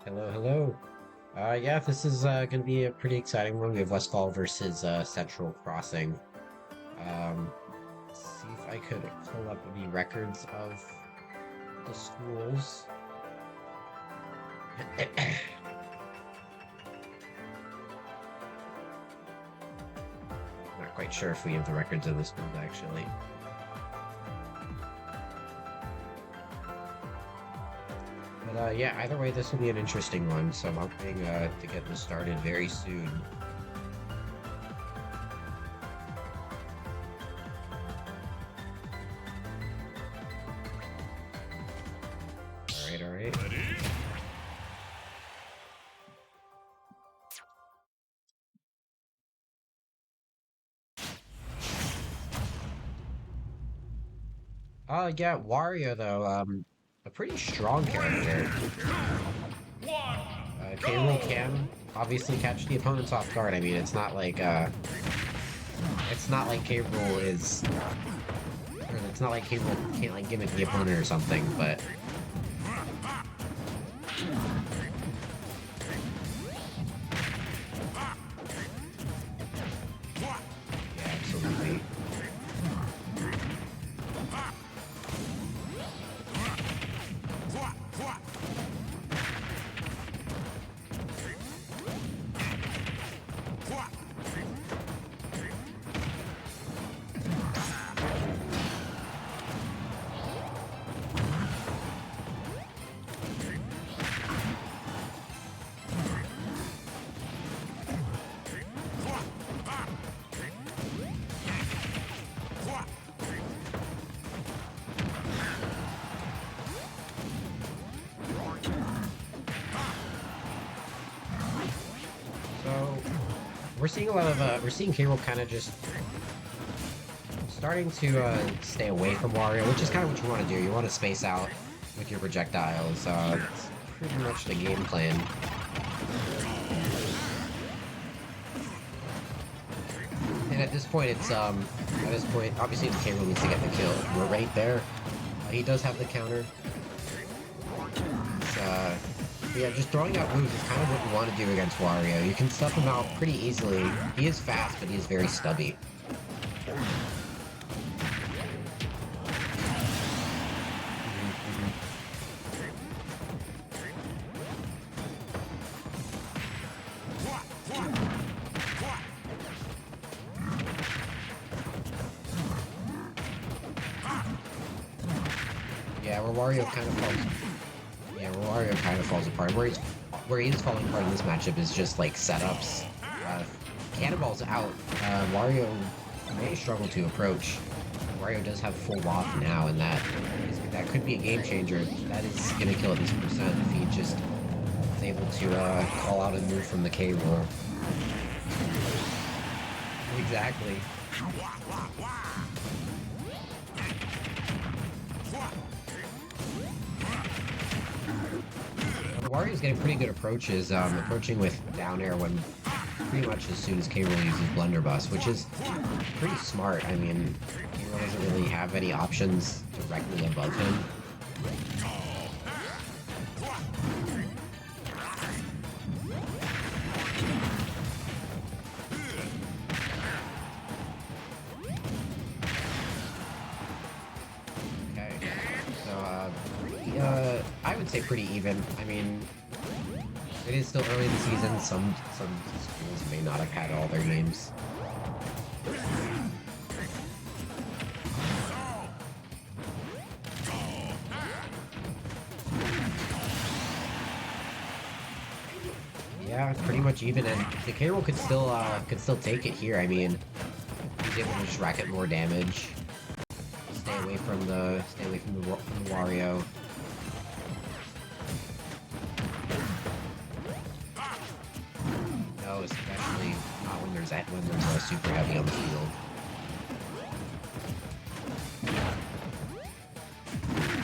Hello, hello. Yeah, this is gonna be a pretty exciting one. We have Westfall versus Central Crossing. Let's see if I could pull up the records of the schools. Not quite sure if we have the records of the schools actually. But yeah, either way, this will be an interesting one. So I'm hoping to get this started very soon. All right, all right. Yeah, Wario though, a pretty strong character. K. can obviously catch the opponents off guard. I mean, it's not like K. is, or it's not like K. can't like gimmick the opponent or something. But yeah, absolutely. So we're seeing a lot of we're seeing K. kind of just starting to stay away from Wario, which is kind of what you want to do. You want to space out with your projectiles. It's pretty much the game plan. And at this point, obviously the K. needs to get the kill. We're right there. He does have the counter. Yeah, just throwing out moves is kind of what you want to do against Wario. You can stuff him out pretty easily. He is fast, but he is very stubby. Yeah, where Wario kind of falls. Yeah, where Wario kind of falls apart. Where he is falling apart in this matchup is just like setups. Cannonball's out. Wario may struggle to approach. Wario does have full loft now, and that could be a game changer. That is gonna kill at least percent if he just is able to call out a move from the K roll. Exactly. Wario's getting pretty good approaches, approaching with down air when pretty much as soon as K. uses Blunderbuss, which is pretty smart. I mean, K. doesn't really have any options directly above him. Okay, so I would say pretty even. I mean, it is still early in the season. Some schools may not have had all their games. Yeah, pretty much even, and the K. Rool could still take it here. I mean, he's able to just rack up more damage. Stay away from the Wario. No, especially not when there's a super heavy on the field.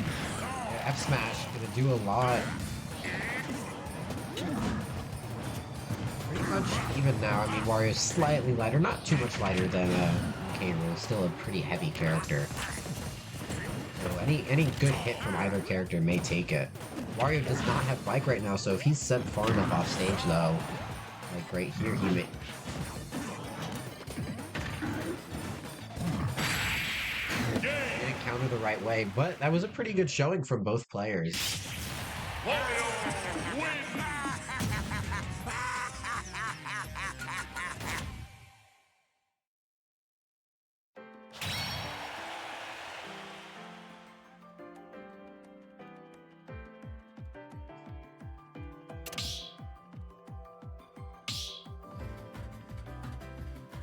Yeah, F smash gonna do a lot. Pretty much even now. I mean, Wario's slightly lighter, not too much lighter than K. Rool. Still a pretty heavy character. So any good hit from either character may take it. Wario does not have bike right now, so if he's sent far enough off stage, though, like right here, he may... Didn't counter the right way, but that was a pretty good showing from both players. Wario wins!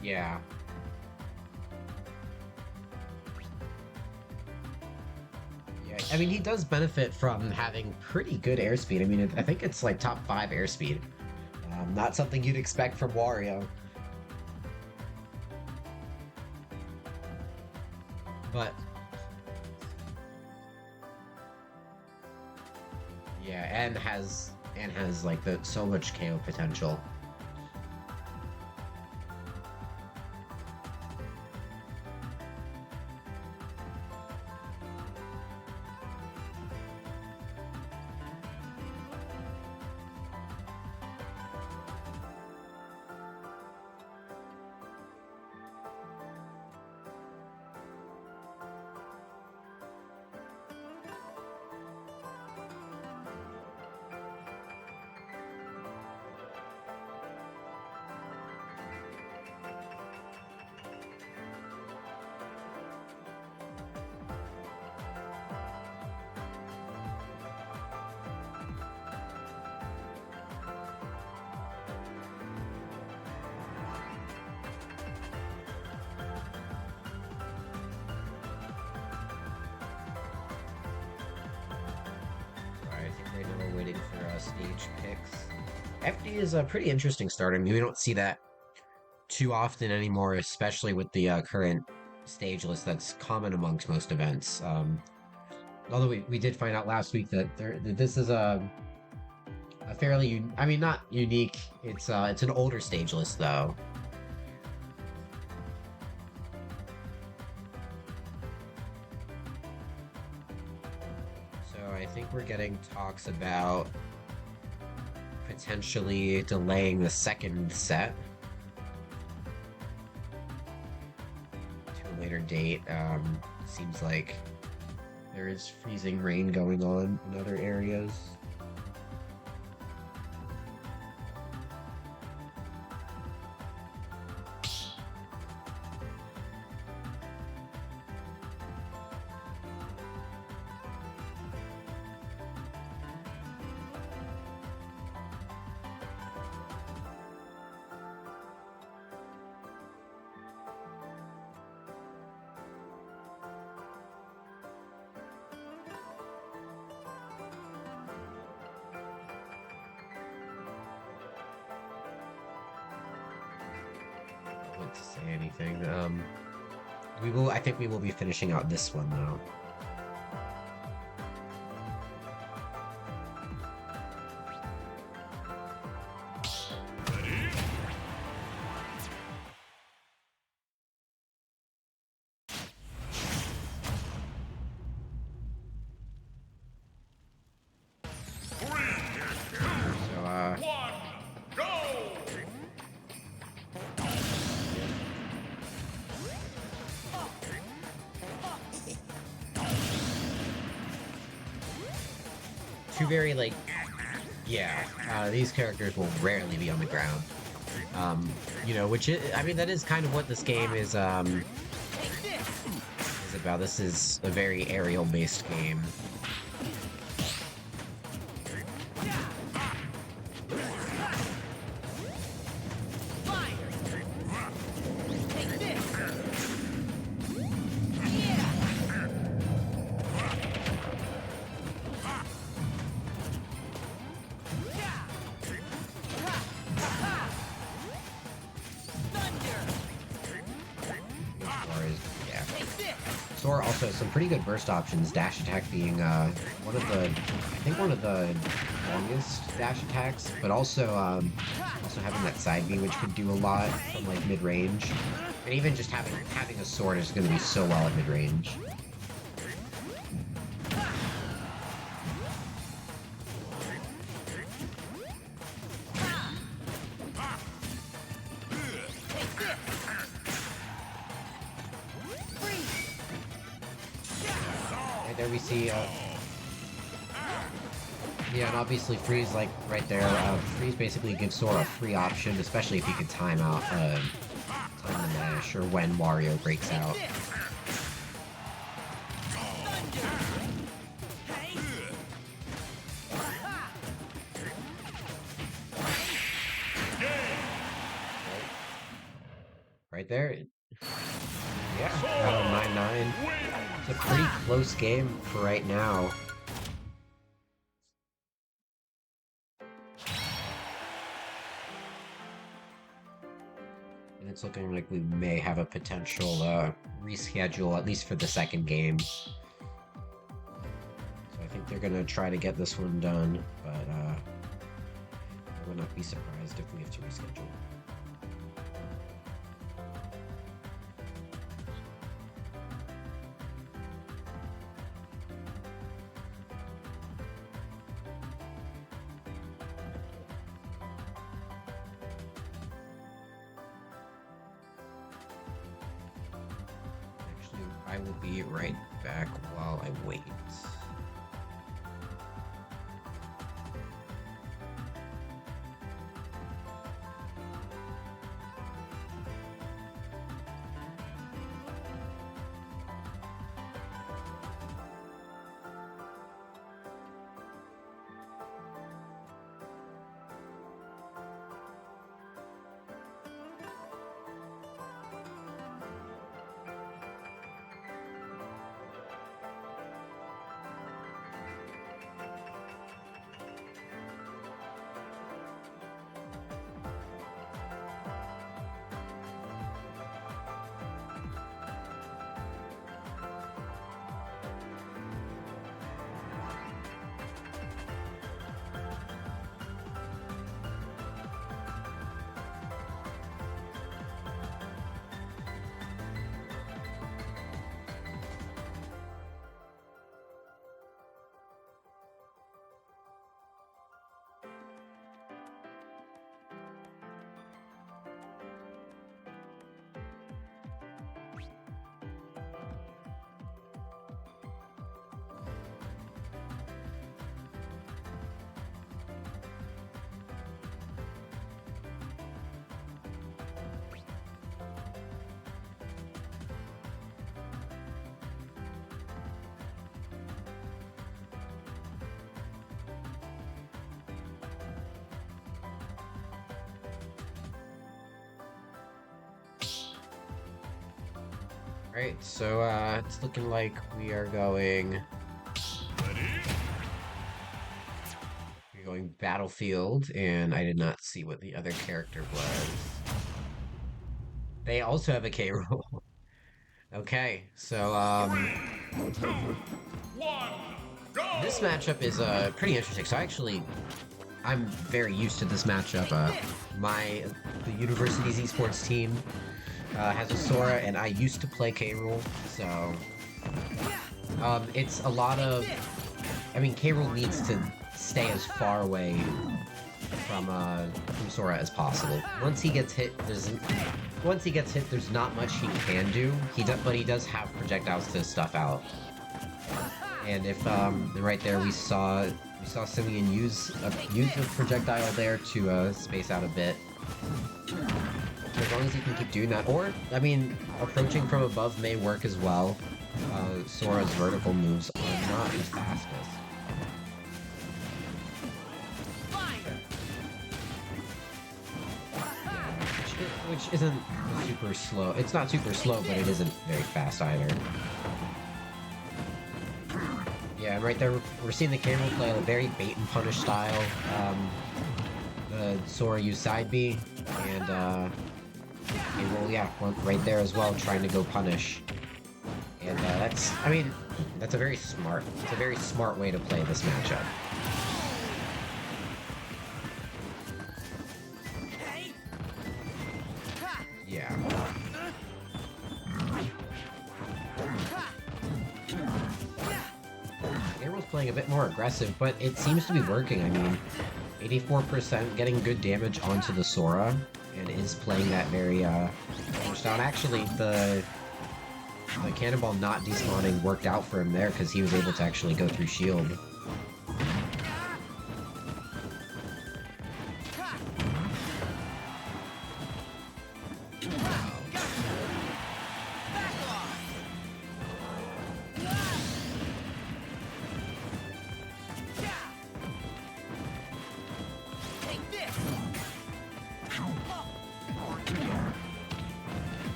Yeah. Yeah, I mean, he does benefit from having pretty good airspeed. I mean, I think it's like top 5 airspeed. Not something you'd expect from Wario. But yeah, and has like the so much KO potential. I think right now we're waiting for stage picks. FD is a pretty interesting starter. I mean, we don't see that too often anymore, especially with the current stage list that's common amongst most events. Although we did find out last week that this is a fairly, I mean, not unique. It's an older stage list though. So I think we're getting talks about potentially delaying the second set to a later date. Seems like there is freezing rain going on in other areas. To say anything. We will. I think we will be finishing out this one though. Two very like, yeah, these characters will rarely be on the ground. You know, which is, I mean, that is kind of what this game is about. This is a very aerial-based game. Sora also has some pretty good burst options, dash attack being one of the longest dash attacks, but also having that side B, which could do a lot from like mid-range. And even just having a sword is going to be so well at mid-range. there we see, yeah, and obviously Freeze, like, right there, Freeze basically gives Sora a free option, especially if he can time out, time the mash, or when Wario breaks out. Right there. Yeah, 9-9. It's a pretty close game for right now. And it's looking like we may have a potential reschedule, at least for the second game. So I think they're gonna try to get this one done, but I would not be surprised if we have to reschedule. I will be right back while I wait. Alright, so it's looking like we are going... We're going Battlefield, and I did not see what the other character was. They also have a K roll. Okay, so this matchup is pretty interesting. So I'm very used to this matchup. The university's esports team has a Sora, and I used to play K rool, so it's a lot of. I mean, K rool needs to stay as far away from Sora as possible. Once he gets hit, there's not much he can do. But he does have projectiles to stuff out. And if right there we saw Simeon use a projectile there to space out a bit. As long as he can keep doing that, or I mean, approaching from above may work as well. Sora's vertical moves are not his fastest. Which isn't super slow. It's not super slow, but it isn't very fast either. Yeah, right there, we're seeing the camera play a very bait and punish style. The Sora used side B, and well, yeah, right there as well, trying to go punish. And that's a very smart way to play this matchup. Yeah. Arrow's playing a bit more aggressive, but it seems to be working. I mean, 84% getting good damage onto the Sora, and is playing that very style. Actually, the cannonball not despawning worked out for him there because he was able to actually go through shield.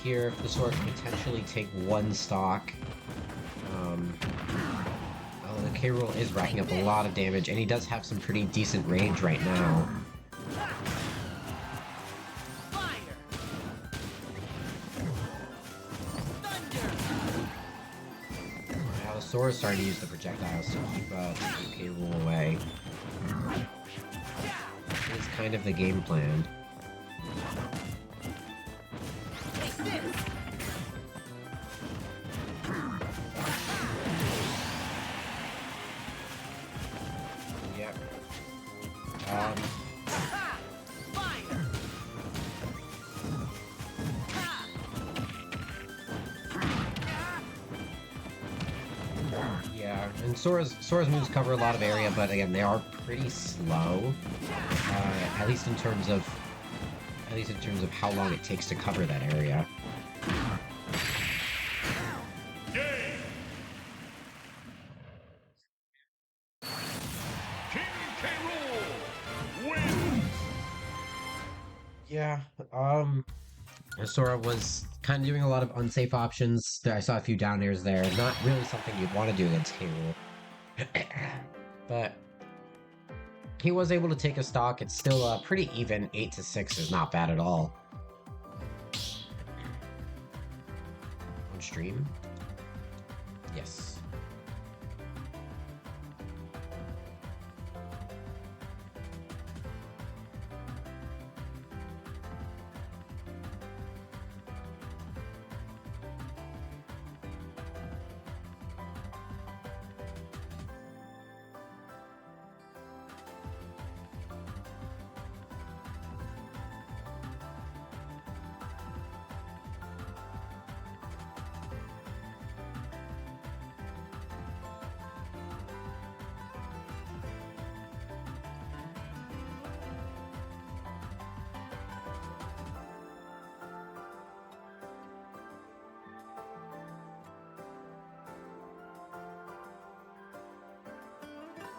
Here, if the sword can potentially take one stock. Oh, the K. Rool is racking up a lot of damage, and he does have some pretty decent range right now. Now the sword is starting to use the projectiles to keep K. Rool away. It's kind of the game plan. Yeah, and Sora's moves cover a lot of area, but again, they are pretty slow. At least in terms of how long it takes to cover that area. Yeah, Sora was kind of doing a lot of unsafe options. I saw a few down airs there. Not really something you'd want to do against K. Rool. But he was able to take a stock. It's still pretty even. 8-6 is not bad at all. On stream? Yes.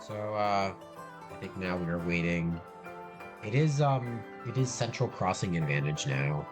So, I think now we are waiting. It is central crossing advantage now.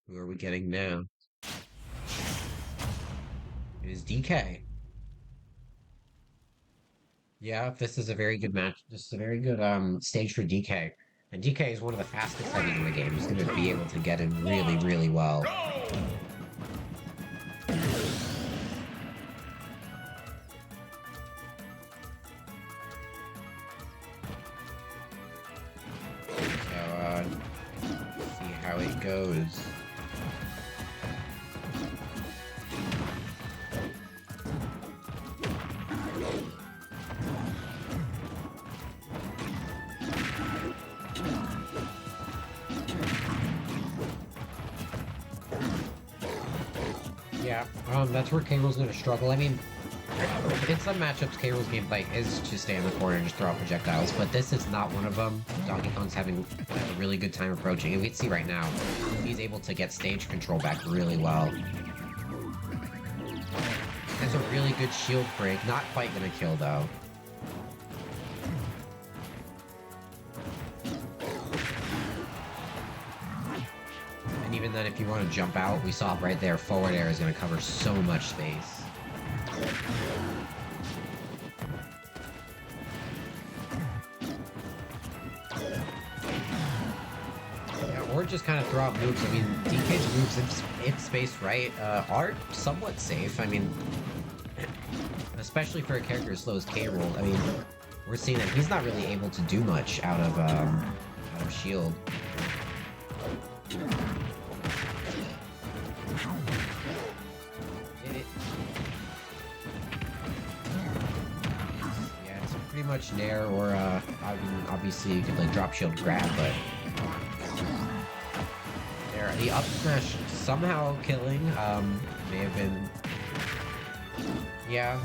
Who are we getting now? It is DK. Yeah, this is a very good match. This is a very good stage for DK. And DK is one of the fastest heading in the game. He's going to be able to get in really, really well. So, see how it goes. Yeah, that's where K. Rool's going to struggle. I mean, in some matchups, K. Rool's gameplay is to stay in the corner and just throw out projectiles, but this is not one of them. Donkey Kong's having a really good time approaching, and we can see right now, he's able to get stage control back really well. That's a really good shield break, not quite gonna kill though. And even then, if you want to jump out, we saw right there, forward air is gonna cover so much space. Or just kind of throw out moves. I mean, DK's moves, if spaced right, are somewhat safe. I mean, especially for a character as slow as K. Rool. I mean, we're seeing that he's not really able to do much out of shield. Yeah, it's pretty much nair, or I mean, obviously you could like drop shield grab, but. The up smash somehow killing, may have been... Yeah,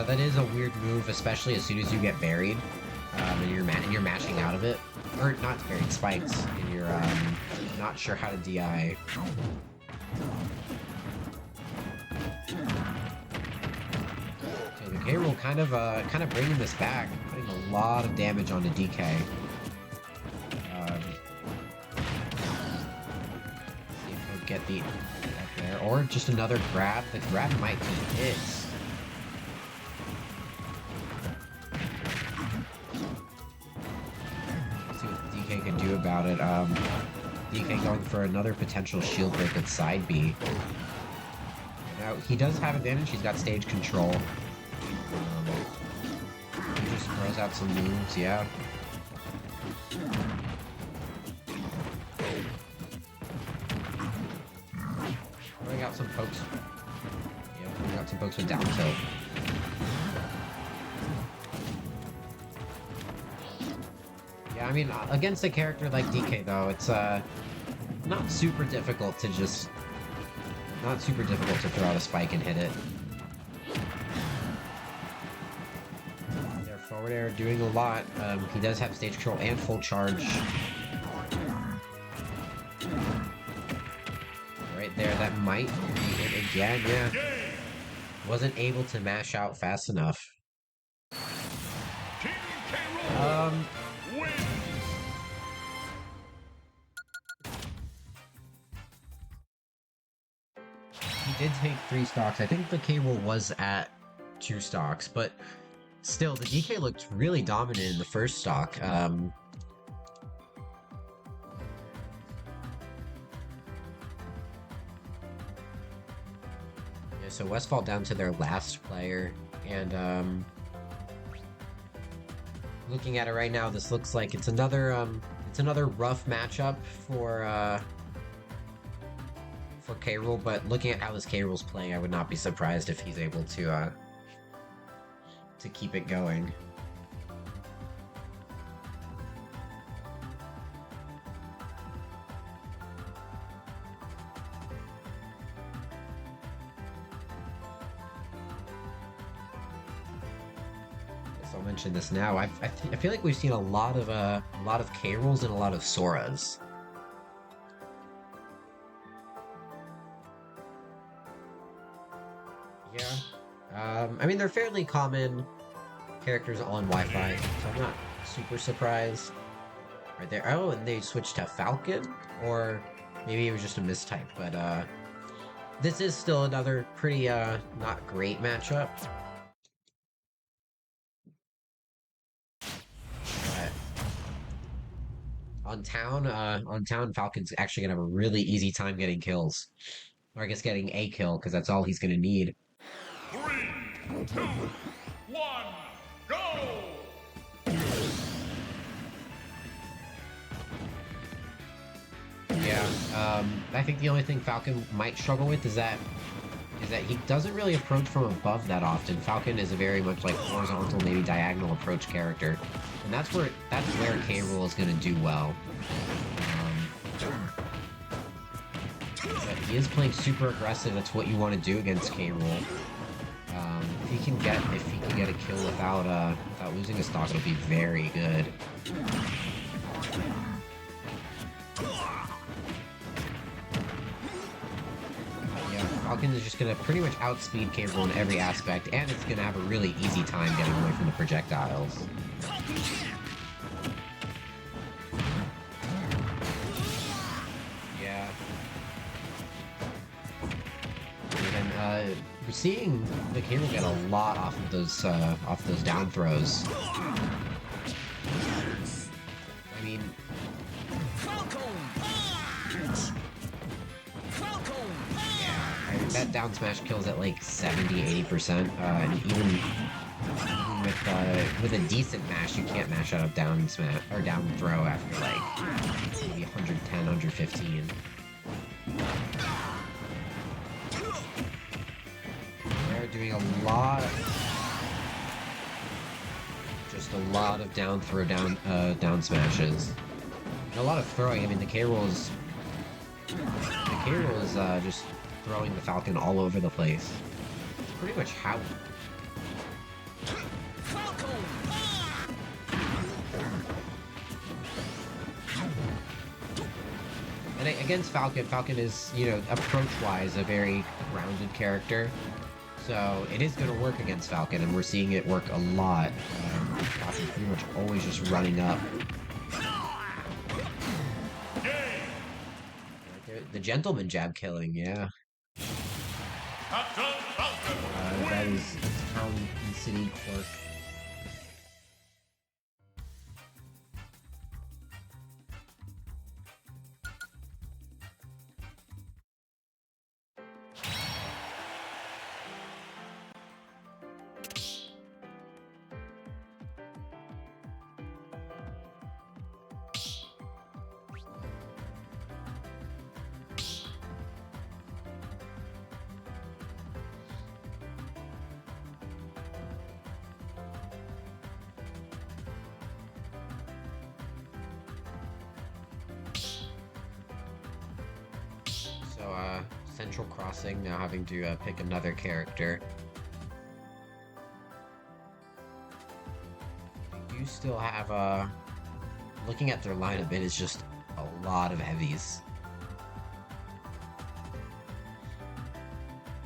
that is a weird move, especially as soon as you get buried, and you're mashing out of it. Or, not buried, spikes, and you're, not sure how to DI. So the K. Rool kind of bringing this back, putting a lot of damage onto DK. Get the up there, or just another grab. The grab might be it. Let's see what DK can do about it. DK going for another potential shield break with side B. Now he does have advantage. He's got stage control. He just throws out some moves. Yeah. Out some pokes. Yeah, we got some pokes with down tilt. Yeah, I mean, against a character like DK though, it's not super difficult to throw out a spike and hit it. Their forward air doing a lot. He does have stage control and full charge. There, that might be it again, yeah. Wasn't able to mash out fast enough. He did take 3 stocks. I think the K. Rool was at 2 stocks, but still, the DK looked really dominant in the first stock. So Westfall down to their last player, and looking at it right now, this looks like it's another rough matchup for K. Rool. But looking at how this K. Rool's playing, I would not be surprised if he's able to keep it going. I'll mention this now. I feel like we've seen a lot of K. Rools and a lot of Soras. Yeah. I mean, they're fairly common characters on Wi-Fi, so I'm not super surprised. Right there. Oh, and they switched to Falcon, or maybe it was just a mistype. But this is still another pretty not great matchup. On town, Falcon's actually gonna have a really easy time getting kills. Or I guess getting a kill, because that's all he's gonna need. 3, 2, 1, go! Yeah, I think the only thing Falcon might struggle with is that he doesn't really approach from above that often. Falcon is a very much like horizontal, maybe diagonal approach character. And that's where K. Rool is going to do well. But he is playing super aggressive. That's what you want to do against K. Rool. he can get a kill without losing a stock, it'll be very good. Yeah, Falcon is just gonna pretty much outspeed Cable in every aspect, and it's gonna have a really easy time getting away from the projectiles. Yeah. We're seeing the Cable get a lot off of those down throws. I mean, yeah, that down smash kills at like 70-80%, and even with a decent mash, you can't mash out of down smash or down throw after like maybe 110, 115. They're doing a lot of down throw down smashes. And a lot of throwing. I mean, the K-roll is just throwing the Falcon all over the place. It's pretty much how. And against Falcon is, you know, approach-wise a very grounded character. So it is going to work against Falcon, and we're seeing it work a lot. Falcon's pretty much always just running up. The gentleman jab killing, yeah. That is Town and City Clerk. Central Crossing now having to pick another character. They do still have, looking at their lineup, it is just a lot of heavies.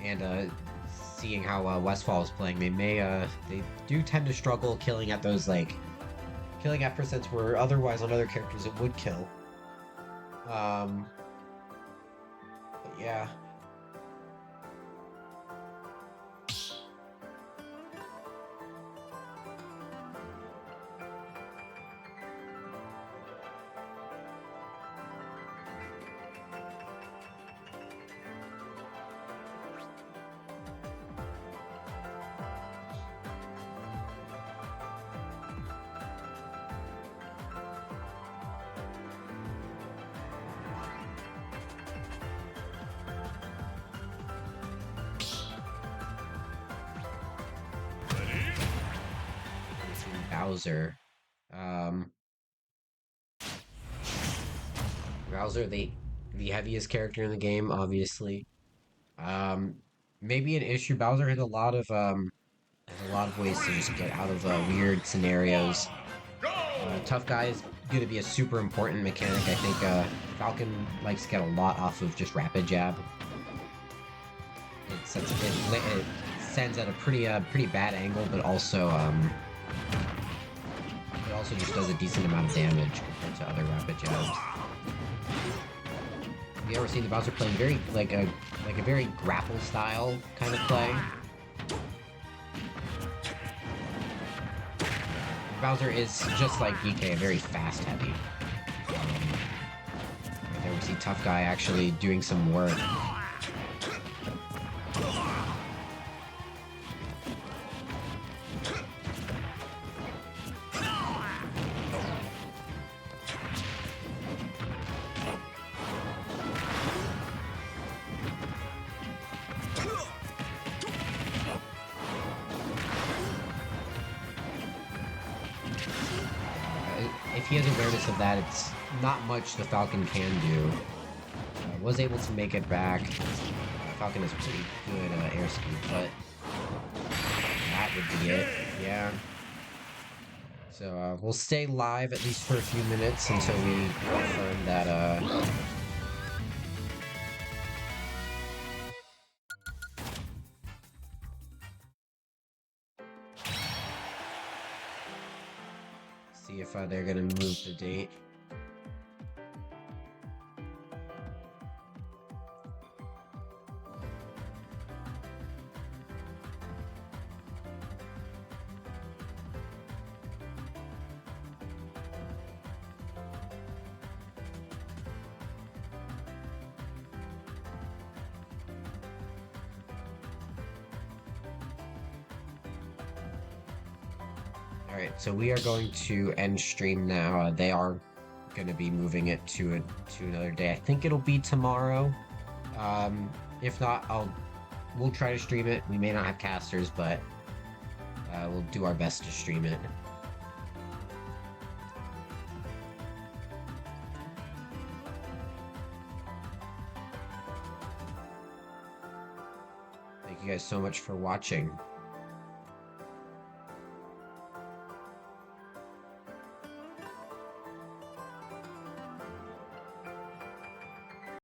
And, seeing how, Westfall is playing, they do tend to struggle killing at those, like, killing at percents where otherwise on other characters it would kill. But yeah. Bowser. Bowser, the heaviest character in the game, obviously. Maybe an issue. Bowser has a lot of ways to just get out of weird scenarios. Tough Guy is going to be a super important mechanic. I think Falcon likes to get a lot off of just rapid jab. It sends at a pretty bad angle, but also it also just does a decent amount of damage compared to other rapid jabs. Have you ever seen the Bowser playing very like a very grapple style kind of play? Bowser is just like DK, a very fast heavy. Right there we see Tough Guy actually doing some work. If he has awareness of that, it's not much the Falcon can do. Was able to make it back. Falcon has pretty good air speed, but would be it. Yeah. So we'll stay live at least for a few minutes until we confirm that see if they're gonna move the date. Alright, so we are going to end stream now. They are going to be moving it to another day. I think it'll be tomorrow. If not, we'll try to stream it. We may not have casters, but we'll do our best to stream it. Thank you guys so much for watching.